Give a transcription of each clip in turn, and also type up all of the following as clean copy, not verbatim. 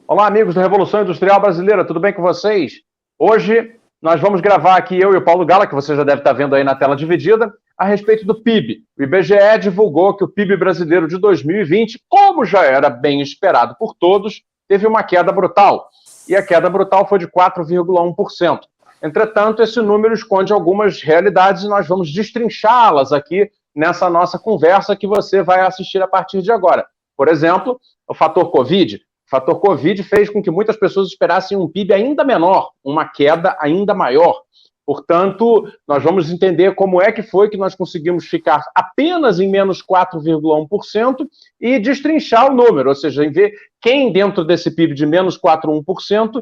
Olá, amigos da Revolução Industrial Brasileira, tudo bem com vocês? Hoje nós vamos gravar aqui, eu e o Paulo Gala, que você já deve estar vendo aí na tela dividida, a respeito do PIB. O IBGE divulgou que o PIB brasileiro de 2020, como já era bem esperado por todos, teve uma queda brutal. E a queda brutal foi de 4,1%. Entretanto, esse número esconde algumas realidades e nós vamos destrinchá-las aqui nessa nossa conversa que você vai assistir a partir de agora. Por exemplo, o fator Covid. O fator Covid fez com que muitas pessoas esperassem um PIB ainda menor, uma queda ainda maior. Portanto, nós vamos entender como é que foi que nós conseguimos ficar apenas em menos 4,1% e destrinchar o número, ou seja, em ver quem dentro desse PIB de menos 4,1%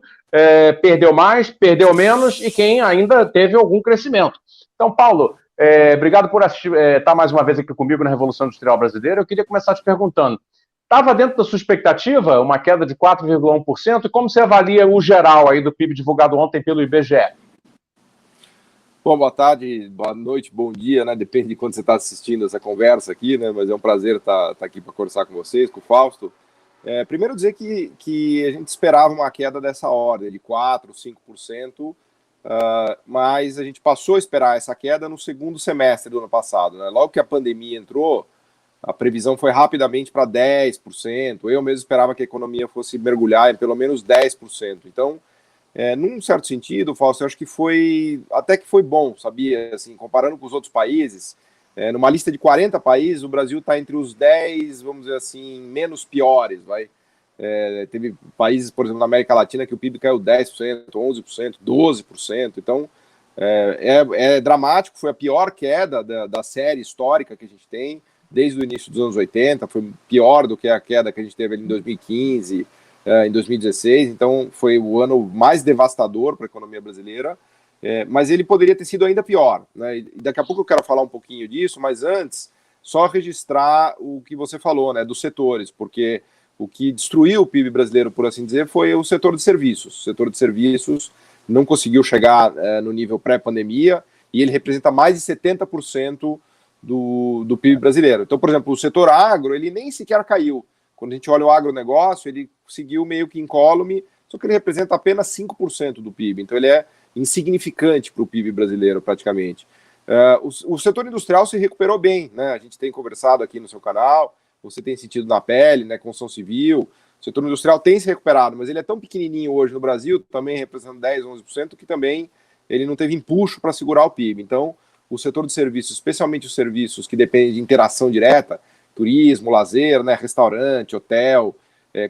perdeu mais, perdeu menos e quem ainda teve algum crescimento. Então, Paulo, obrigado por estar mais uma vez aqui comigo na Revolução Industrial Brasileira. Eu queria começar te perguntando, estava dentro da sua expectativa uma queda de 4,1%? E como você avalia o geral aí do PIB divulgado ontem pelo IBGE? Bom, boa tarde, boa noite, bom dia, né? Depende de quando você está assistindo essa conversa aqui, né? Mas é um prazer estar aqui para conversar com vocês, com o Fausto. Primeiro dizer que a gente esperava uma queda dessa ordem, de 4%, 5%, mas a gente passou a esperar essa queda no segundo semestre do ano passado, né? Logo que a pandemia entrou, a previsão foi rapidamente para 10%. Eu mesmo esperava que a economia fosse mergulhar em pelo menos 10%. Então, num certo sentido, Fausto, eu acho que até que foi bom, sabia? Assim, comparando com os outros países, numa lista de 40 países, o Brasil está entre os 10, vamos dizer assim, menos piores, vai. Teve países, por exemplo, na América Latina, que o PIB caiu 10%, 11%, 12%. Então, é dramático, foi a pior queda da série histórica que a gente tem, desde o início dos anos 80, foi pior do que a queda que a gente teve ali em 2015, em 2016, então foi o ano mais devastador para a economia brasileira, mas ele poderia ter sido ainda pior, né? E daqui a pouco eu quero falar um pouquinho disso, mas antes, só registrar o que você falou, né, dos setores, porque o que destruiu o PIB brasileiro, por assim dizer, foi o setor de serviços. O setor de serviços não conseguiu chegar no nível pré-pandemia, e ele representa mais de 70% do PIB brasileiro. Então, por exemplo, o setor agro, ele nem sequer caiu. Quando a gente olha o agronegócio, ele seguiu meio que incólume, só que ele representa apenas 5% do PIB. Então, ele é insignificante para o PIB brasileiro, praticamente. O setor industrial se recuperou bem, né? A gente tem conversado aqui no seu canal, você tem sentido na pele, né? Construção civil. O setor industrial tem se recuperado, mas ele é tão pequenininho hoje no Brasil, também representando 10%, 11%, que também ele não teve empuxo para segurar o PIB. Então, o setor de serviços, especialmente os serviços que dependem de interação direta, turismo, lazer, né, restaurante, hotel,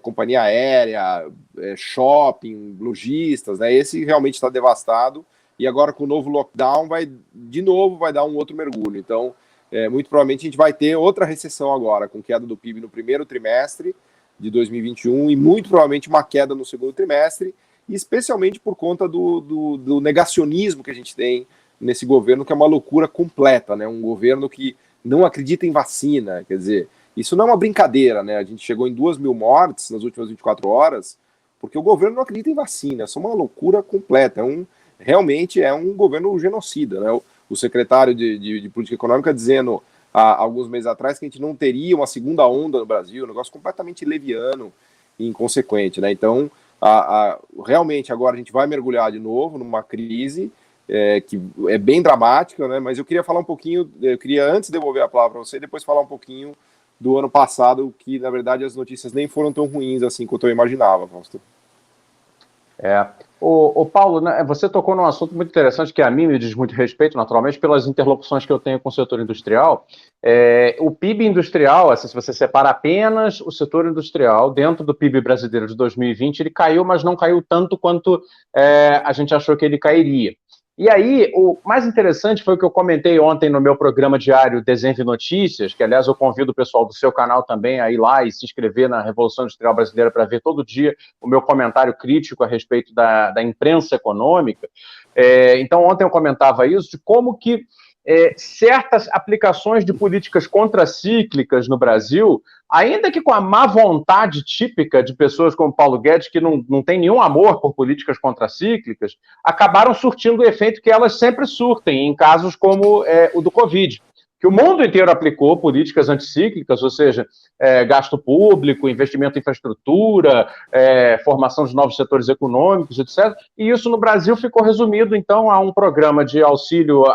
companhia aérea, shopping, lojistas, né, esse realmente está devastado, e agora com o novo lockdown vai dar um outro mergulho. Então, muito provavelmente a gente vai ter outra recessão agora, com queda do PIB no primeiro trimestre de 2021 e muito provavelmente uma queda no segundo trimestre, e especialmente por conta do negacionismo que a gente tem nesse governo, que é uma loucura completa, né? Um governo que não acredita em vacina, quer dizer, isso não é uma brincadeira, né? A gente chegou em 2.000 mortes nas últimas 24 horas, porque o governo não acredita em vacina, isso é uma loucura completa, realmente é um governo genocida, né? O secretário de Política Econômica dizendo há alguns meses atrás que a gente não teria uma segunda onda no Brasil, um negócio completamente leviano e inconsequente, né? Então, realmente agora a gente vai mergulhar de novo numa crise que é bem dramática, né? Mas eu queria falar um pouquinho, eu queria antes devolver a palavra para você, depois falar um pouquinho do ano passado, que na verdade as notícias nem foram tão ruins assim quanto eu imaginava, Fausto. O Paulo, né, você tocou num assunto muito interessante que a mim me diz muito respeito, naturalmente, pelas interlocuções que eu tenho com o setor industrial. O PIB industrial, assim, se você separa apenas o setor industrial dentro do PIB brasileiro de 2020, ele caiu, mas não caiu tanto quanto a gente achou que ele cairia. E aí, o mais interessante foi o que eu comentei ontem no meu programa diário Desenve Notícias, que, aliás, eu convido o pessoal do seu canal também a ir lá e se inscrever na Revolução Industrial Brasileira para ver todo dia o meu comentário crítico a respeito da imprensa econômica. Então, ontem eu comentava isso, de como que certas aplicações de políticas contracíclicas no Brasil, ainda que com a má vontade típica de pessoas como Paulo Guedes, que não tem nenhum amor por políticas contracíclicas, acabaram surtindo o efeito que elas sempre surtem em casos como o do Covid. que o mundo inteiro aplicou políticas anticíclicas, ou seja, gasto público, investimento em infraestrutura, formação de novos setores econômicos, etc. E isso no Brasil ficou resumido, então, a um programa de auxílio,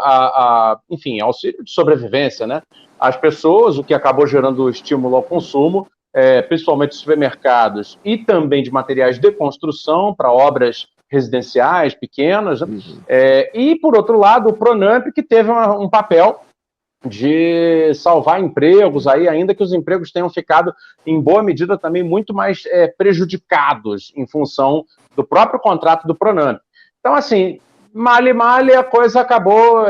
enfim, auxílio de sobrevivência, né, às pessoas, o que acabou gerando estímulo ao consumo, principalmente de supermercados e também de materiais de construção para obras residenciais pequenas, né? E, por outro lado, o Pronamp, que teve um papel de salvar empregos, aí, ainda que os empregos tenham ficado, em boa medida, também muito mais prejudicados em função do próprio contrato do Pronamp. Então, assim, male, a coisa acabou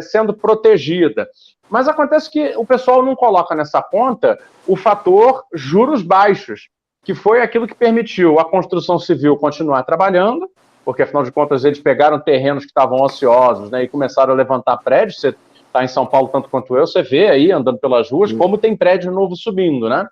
sendo protegida. Mas acontece que o pessoal não coloca nessa conta o fator juros baixos, que foi aquilo que permitiu a construção civil continuar trabalhando, porque, afinal de contas, eles pegaram terrenos que estavam ociosos, né, e começaram a levantar prédios. Você está em São Paulo tanto quanto eu, você vê aí, andando pelas ruas, como tem prédio novo subindo, né?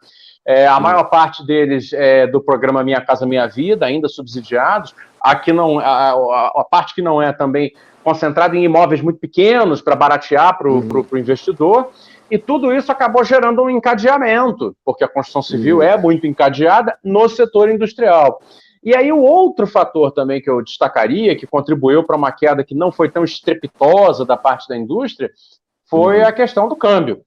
A maior parte deles do programa Minha Casa Minha Vida, ainda subsidiados. Aqui não, a parte que não é também concentrada em imóveis muito pequenos para baratear para o investidor. E tudo isso acabou gerando um encadeamento, porque a construção civil é muito encadeada no setor industrial. E aí o outro fator também que eu destacaria, que contribuiu para uma queda que não foi tão estrepitosa da parte da indústria, foi a questão do câmbio.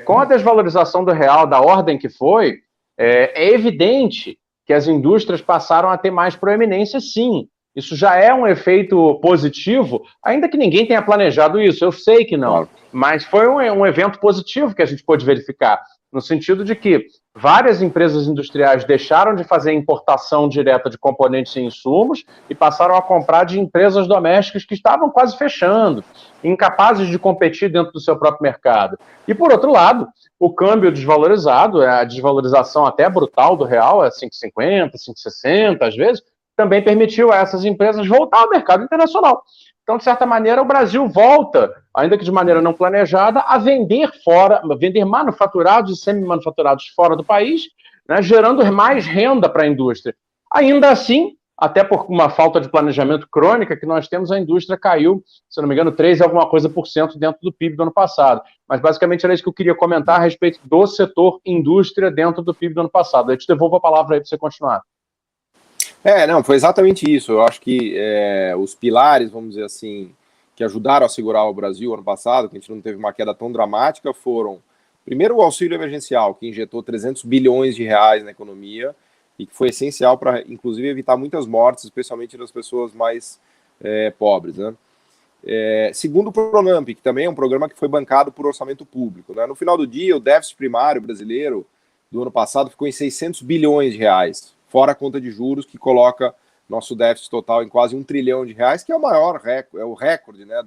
Com a desvalorização do real da ordem que foi, é evidente que as indústrias passaram a ter mais proeminência, sim. Isso já é um efeito positivo, ainda que ninguém tenha planejado isso, eu sei que não, mas foi um evento positivo que a gente pôde verificar, no sentido de que várias empresas industriais deixaram de fazer importação direta de componentes e insumos e passaram a comprar de empresas domésticas que estavam quase fechando, incapazes de competir dentro do seu próprio mercado. E, por outro lado, o câmbio desvalorizado, a desvalorização até brutal do real, 5,50, 5,60 às vezes, também permitiu a essas empresas voltar ao mercado internacional. Então, de certa maneira, o Brasil volta, ainda que de maneira não planejada, a vender manufaturados e semi-manufaturados fora do país, né, gerando mais renda para a indústria. Ainda assim, até por uma falta de planejamento crônica que nós temos, a indústria caiu, se não me engano, 3 alguma coisa por cento dentro do PIB do ano passado. Mas, basicamente, era isso que eu queria comentar a respeito do setor indústria dentro do PIB do ano passado. Eu te devolvo a palavra aí para você continuar. Não, foi exatamente isso. Eu acho que os pilares, vamos dizer assim, que ajudaram a segurar o Brasil ano passado, que a gente não teve uma queda tão dramática, foram, primeiro, o auxílio emergencial, que injetou 300 bilhões de reais na economia e que foi essencial para, inclusive, evitar muitas mortes, especialmente das pessoas mais pobres, né? Segundo, o Pronamp, que também é um programa que foi bancado por orçamento público, né? No final do dia, o déficit primário brasileiro do ano passado ficou em 600 bilhões de reais, fora a conta de juros, que coloca nosso déficit total em quase 1 trilhão de reais, que é o maior recorde, é o recorde, né,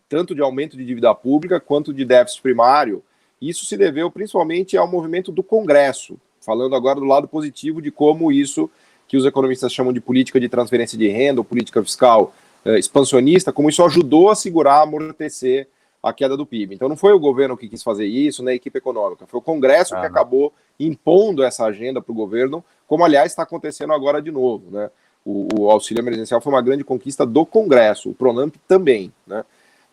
tanto de aumento de dívida pública quanto de déficit primário. Isso se deveu principalmente ao movimento do Congresso, falando agora do lado positivo de como isso, que os economistas chamam de política de transferência de renda ou política fiscal expansionista, como isso ajudou a segurar, amortecer a queda do PIB. Então não foi o governo que quis fazer isso, nem a equipe econômica, foi o Congresso que acabou impondo essa agenda para o governo, como aliás está acontecendo agora de novo, né? O auxílio emergencial foi uma grande conquista do Congresso, o Pronamp também, né?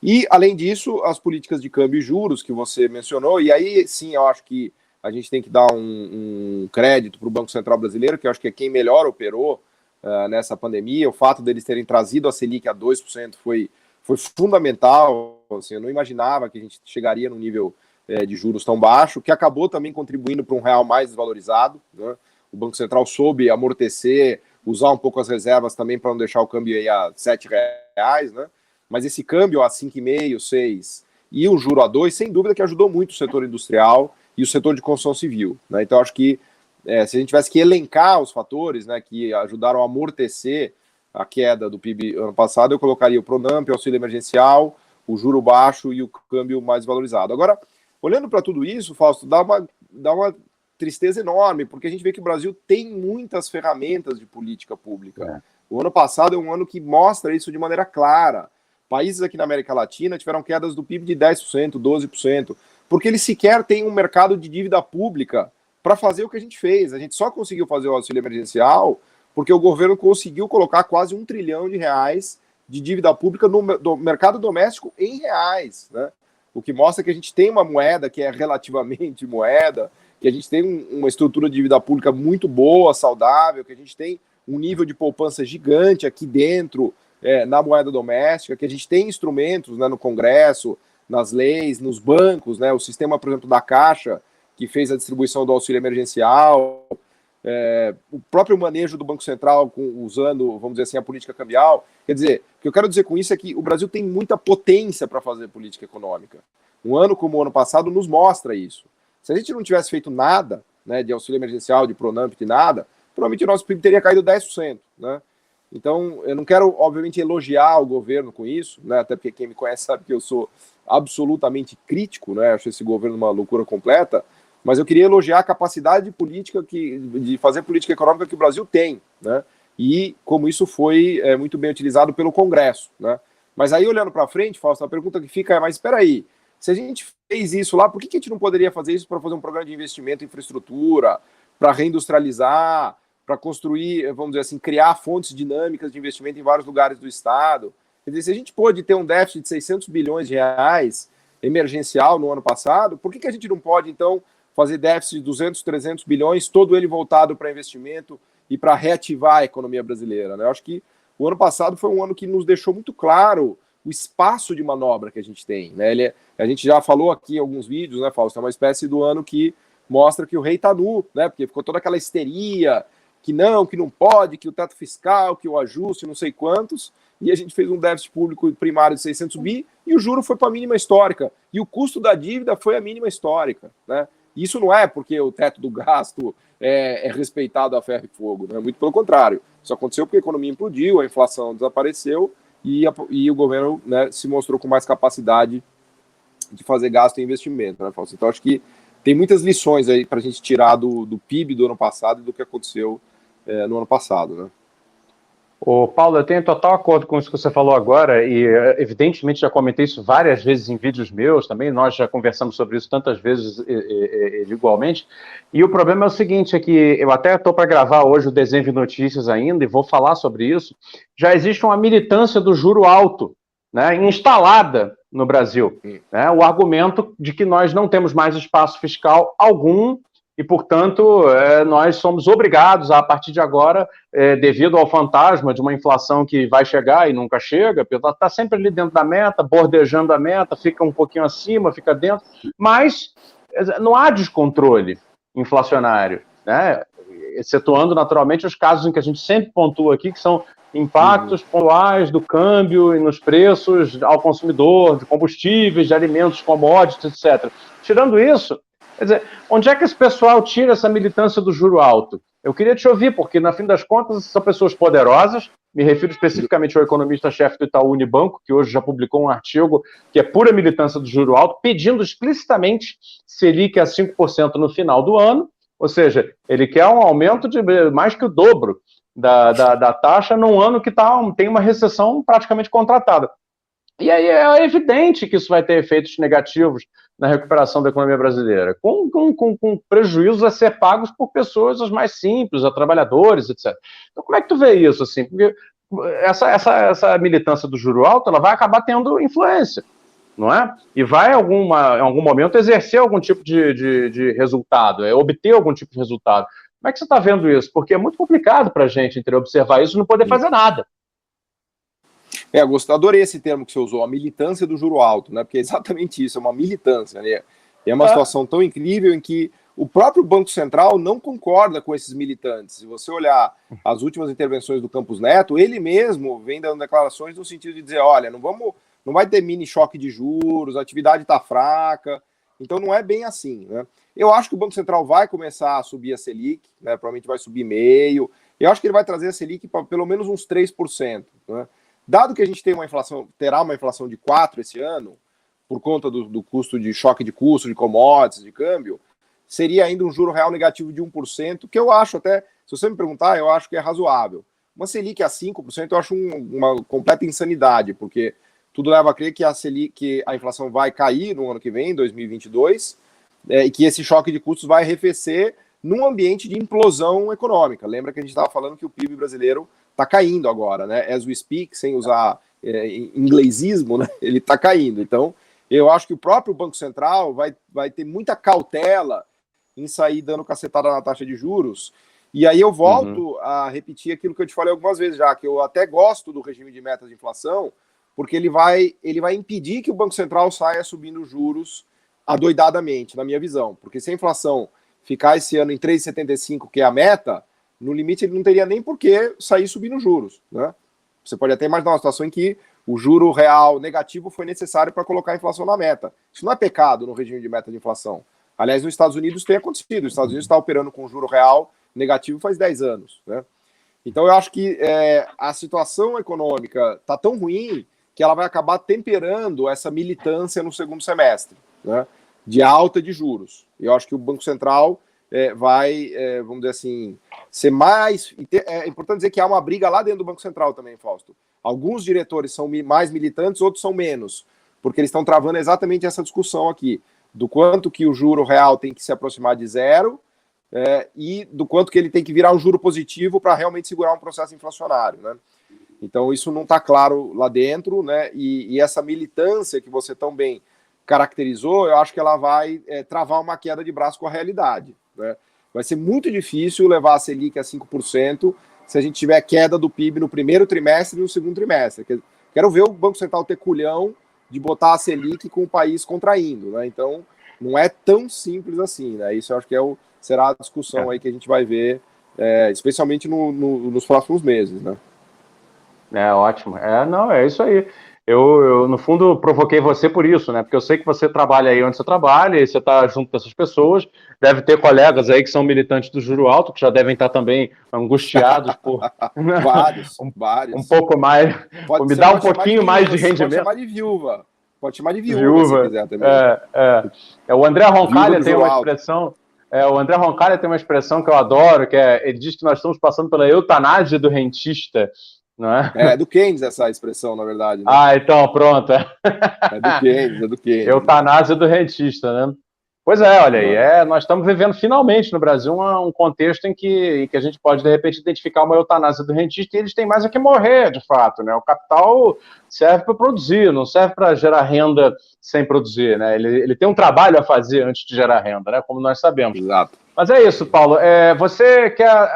E além disso, as políticas de câmbio e juros que você mencionou, e aí sim eu acho que a gente tem que dar um crédito para o Banco Central Brasileiro, que eu acho que é quem melhor operou nessa pandemia. O fato deles terem trazido a Selic a 2% foi fundamental. Assim, eu não imaginava que a gente chegaria num nível de juros tão baixo, que acabou também contribuindo para um real mais desvalorizado, né? O Banco Central soube amortecer, usar um pouco as reservas também para não deixar o câmbio aí a R$7, né? Mas esse câmbio a 5,5, 6 e o juro a 2, sem dúvida que ajudou muito o setor industrial e o setor de construção civil, né? Então acho que se a gente tivesse que elencar os fatores, né, que ajudaram a amortecer a queda do PIB ano passado, eu colocaria o Pronamp, o auxílio emergencial, o juro baixo e o câmbio mais valorizado. Agora, olhando para tudo isso, Fausto, dá uma tristeza enorme, porque a gente vê que o Brasil tem muitas ferramentas de política pública. O ano passado é um ano que mostra isso de maneira clara. Países aqui na América Latina tiveram quedas do PIB de 10%, 12%, porque eles sequer têm um mercado de dívida pública para fazer o que a gente fez. A gente só conseguiu fazer o auxílio emergencial porque o governo conseguiu colocar quase 1 trilhão de reais de dívida pública no mercado doméstico em reais, né? o que mostra que a gente tem uma moeda que é relativamente moeda, que a gente tem uma estrutura de dívida pública muito boa, saudável, que a gente tem um nível de poupança gigante aqui dentro, na moeda doméstica, que a gente tem instrumentos, né, no Congresso, nas leis, nos bancos, né, o sistema, por exemplo, da Caixa, que fez a distribuição do auxílio emergencial, o próprio manejo do Banco Central usando, vamos dizer assim, a política cambial. Quer dizer, o que eu quero dizer com isso é que o Brasil tem muita potência para fazer política econômica. Um ano como o ano passado nos mostra isso. Se a gente não tivesse feito nada, né, de auxílio emergencial, de Pronamp, de nada, provavelmente o nosso PIB teria caído 10%. Né? Então, eu não quero, obviamente, elogiar o governo com isso, né, até porque quem me conhece sabe que eu sou absolutamente crítico, né, acho esse governo uma loucura completa, mas eu queria elogiar a capacidade de política de fazer política econômica que o Brasil tem, né? E como isso foi muito bem utilizado pelo Congresso, né? Mas aí, olhando para frente, Fausto, a pergunta que fica é, mas espera aí, se a gente fez isso lá, por que a gente não poderia fazer isso para fazer um programa de investimento em infraestrutura, para reindustrializar, para construir, vamos dizer assim, criar fontes dinâmicas de investimento em vários lugares do Estado? Quer dizer, se a gente pôde ter um déficit de 600 bilhões de reais emergencial no ano passado, por que a gente não pode, então, fazer déficit de 200, 300 bilhões, todo ele voltado para investimento e para reativar a economia brasileira? Né? Eu acho que o ano passado foi um ano que nos deixou muito claro o espaço de manobra que a gente tem. Né? A gente já falou aqui em alguns vídeos, né, Fausto? É uma espécie do ano que mostra que o rei está nu, né? Porque ficou toda aquela histeria, que não pode, que o teto fiscal, que o ajuste, não sei quantos, e a gente fez um déficit público primário de 600 bi, e o juro foi para a mínima histórica, e o custo da dívida foi a mínima histórica, né? Isso não é porque o teto do gasto é respeitado a ferro e fogo, né? Muito pelo contrário. Isso aconteceu porque a economia implodiu, a inflação desapareceu e o governo, né, se mostrou com mais capacidade de fazer gasto e investimento, né, Fausto? Então, acho que tem muitas lições aí para a gente tirar do PIB do ano passado e do que aconteceu no ano passado, né? Ô, Paulo, eu tenho total acordo com isso que você falou agora e, evidentemente, já comentei isso várias vezes em vídeos meus também, nós já conversamos sobre isso tantas vezes igualmente, e o problema é o seguinte, é que eu até estou para gravar hoje o Desenho de Notícias ainda e vou falar sobre isso, já existe uma militância do juro alto, né, instalada no Brasil, né, o argumento de que nós não temos mais espaço fiscal algum e, portanto, nós somos obrigados, a partir de agora, devido ao fantasma de uma inflação que vai chegar e nunca chega, está sempre ali dentro da meta, bordejando a meta, fica um pouquinho acima, fica dentro, mas não há descontrole inflacionário, né? Excetuando, naturalmente, os casos em que a gente sempre pontua aqui, que são impactos pontuais do câmbio e nos preços ao consumidor, de combustíveis, de alimentos, commodities, etc. Tirando isso, quer dizer, onde é que esse pessoal tira essa militância do juro alto? Eu queria te ouvir, porque, na fim das contas, são pessoas poderosas, me refiro especificamente ao economista-chefe do Itaú Unibanco, que hoje já publicou um artigo que é pura militância do juro alto, pedindo explicitamente Selic a 5% no final do ano, ou seja, ele quer um aumento de mais que o dobro da taxa num ano que tem uma recessão praticamente contratada. E aí é evidente que isso vai ter efeitos negativos na recuperação da economia brasileira, com prejuízos a ser pagos por pessoas as mais simples, a trabalhadores, etc. Então, como é que tu vê isso? Assim? Porque essa militância do juro alto ela vai acabar tendo influência, não é? E vai, em algum momento, exercer algum tipo de resultado, obter algum tipo de resultado. Como é que você está vendo isso? Porque é muito complicado para a gente observar isso e não poder fazer nada. Adorei esse termo que você usou, a militância do juro alto, né? Porque é exatamente isso, é uma militância, né? É uma situação tão incrível em que o próprio Banco Central não concorda com esses militantes. Se você olhar as últimas intervenções do Campos Neto, ele mesmo vem dando declarações no sentido de dizer, olha, não vai ter mini choque de juros, a atividade está fraca, então não é bem assim, né? Eu acho que o Banco Central vai começar a subir a Selic, né? Provavelmente vai subir meio, eu acho que ele vai trazer a Selic para pelo menos uns 3%, né? Dado que a gente terá uma inflação de 4% esse ano, por conta do custo de choque de custo, de commodities, de câmbio, seria ainda um juro real negativo de 1%, que eu acho até, se você me perguntar, eu acho que é razoável. Uma Selic a 5% eu acho uma completa insanidade, porque tudo leva a crer que a inflação vai cair no ano que vem, 2022, e que esse choque de custos vai arrefecer num ambiente de implosão econômica. Lembra que a gente estava falando que o PIB brasileiro está caindo agora, né? As we speak, sem usar inglesismo, né? Ele está caindo. Então, Eu acho que o próprio Banco Central vai ter muita cautela em sair dando cacetada na taxa de juros. E aí eu volto a repetir aquilo que eu te falei algumas vezes já, que eu até gosto do regime de metas de inflação, porque ele vai impedir que o Banco Central saia subindo juros adoidadamente, na minha visão. Porque se a inflação ficar esse ano em 3,75, que é a meta, no limite ele não teria nem por que sair subindo juros, né? Você pode até imaginar uma situação em que o juro real negativo foi necessário para colocar a inflação na meta. Isso não é pecado no regime de meta de inflação. Aliás, nos Estados Unidos tem acontecido. Os Estados Unidos está operando com juro real negativo faz 10 anos, né? Então eu acho que a situação econômica está tão ruim que ela vai acabar temperando essa militância no segundo semestre, né, de alta de juros. E eu acho que o Banco Central vai, vamos dizer assim, ser mais... É importante dizer que há uma briga lá dentro do Banco Central também, Fausto. Alguns diretores são mais militantes, outros são menos, porque eles estão travando exatamente essa discussão aqui, do quanto que o juro real tem que se aproximar de zero e do quanto que ele tem que virar um juro positivo para realmente segurar um processo inflacionário, né? Então isso não está claro lá dentro, né? E essa militância que você tão bem caracterizou, eu acho que ela vai travar uma queda de braço com a realidade, né? Vai ser muito difícil levar a Selic a 5% se a gente tiver queda do PIB no primeiro trimestre e no segundo trimestre. Quero ver o Banco Central ter culhão de botar a Selic com o país contraindo, né? Então não é tão simples assim, né? Isso eu acho que será a discussão aí que a gente vai ver, especialmente nos próximos meses, né? Ótimo. Não, é isso aí. Eu, no fundo, provoquei você por isso, né? Porque eu sei que você trabalha aí onde você trabalha, e você está junto com essas pessoas, deve ter colegas aí que são militantes do juro alto, que já devem estar também angustiados por... vários. Um pouco mais... Me dá um pouquinho mais de rendimento. Pode chamar de viúva. Pode chamar de viúva se quiser também. O André Roncalha tem uma expressão... o André Roncalha tem uma expressão que eu adoro, que ele diz que nós estamos passando pela eutanásia do rentista, não é? É do Keynes essa expressão, na verdade, né? Então, pronto. É do Keynes. Eutanásia do rentista, né? Pois olha aí, nós estamos vivendo finalmente no Brasil um contexto em que a gente pode, de repente, identificar uma eutanásia do rentista e eles têm mais a que morrer, de fato, né? O capital serve para produzir, não serve para gerar renda sem produzir, né? Ele tem um trabalho a fazer antes de gerar renda, né? Como nós sabemos. Exato. Mas é isso, Paulo. Você quer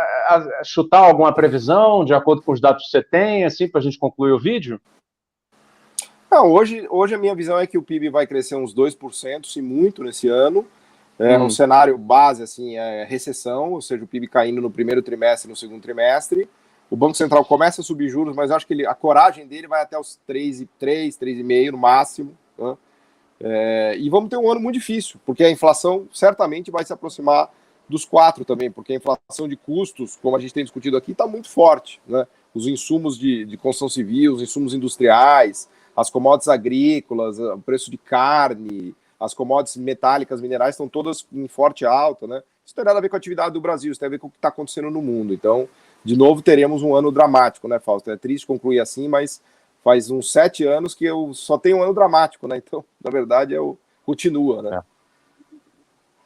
chutar alguma previsão de acordo com os dados que você tem, assim, para a gente concluir o vídeo? Não, hoje a minha visão é que o PIB vai crescer uns 2%, se muito, nesse ano. Um cenário base, assim, recessão, ou seja, o PIB caindo no primeiro trimestre e no segundo trimestre. O Banco Central começa a subir juros, mas eu acho que a coragem dele vai até os 3,5 no máximo, né? E vamos ter um ano muito difícil, porque a inflação certamente vai se aproximar dos 4 também, porque a inflação de custos, como a gente tem discutido aqui, está muito forte, né? Os insumos de construção civil, os insumos industriais, as commodities agrícolas, o preço de carne, as commodities metálicas, minerais, estão todas em forte alta, né? Isso tem nada a ver com a atividade do Brasil, isso tem a ver com o que está acontecendo no mundo. Então, de novo, teremos um ano dramático, né, Fausto? É triste concluir assim, mas faz uns 7 anos que eu só tenho um ano dramático, né? Então, na verdade, continua, né?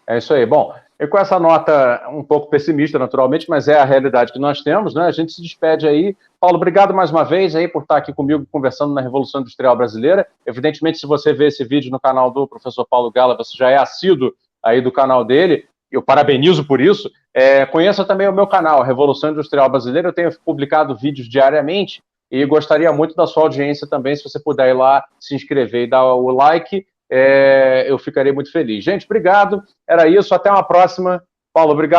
É isso aí. Bom, e com essa nota um pouco pessimista, naturalmente, mas é a realidade que nós temos, né? A gente se despede aí. Paulo, obrigado mais uma vez aí por estar aqui comigo conversando na Revolução Industrial Brasileira. Evidentemente, se você vê esse vídeo no canal do professor Paulo Gala, você já é assíduo aí do canal dele. Eu parabenizo por isso. Conheça também o meu canal, Revolução Industrial Brasileira. Eu tenho publicado vídeos diariamente e gostaria muito da sua audiência também, se você puder ir lá, se inscrever e dar o like. Eu ficarei muito feliz. Gente, obrigado. Era isso. Até uma próxima. Paulo, obrigado.